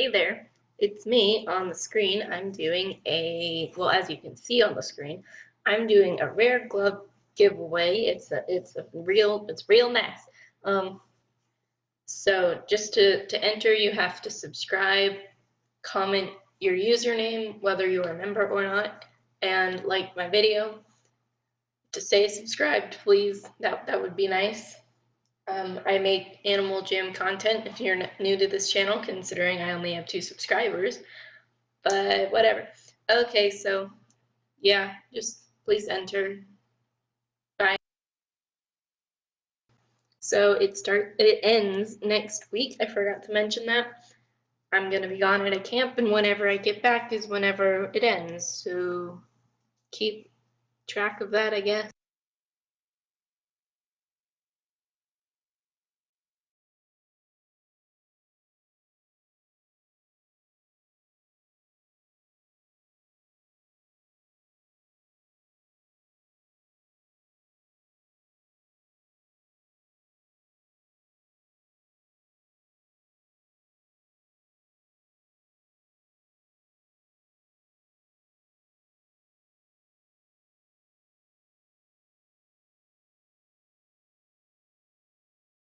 Hey there, it's me on the screen. I'm doing well, as you can see on the screen, I'm doing a rare glove giveaway. It's real nice. So just to enter, you have to subscribe, comment your username, whether you're a member or not, and like my video. To stay subscribed, please. That would be nice. I make Animal Jam content if you're new to this channel, considering I only have 2 subscribers, but whatever. Okay, so yeah, just please enter. Bye. So it ends next week. I forgot to mention that. I'm gonna be gone at a camp, and whenever I get back is whenever it ends. So keep track of that, I guess.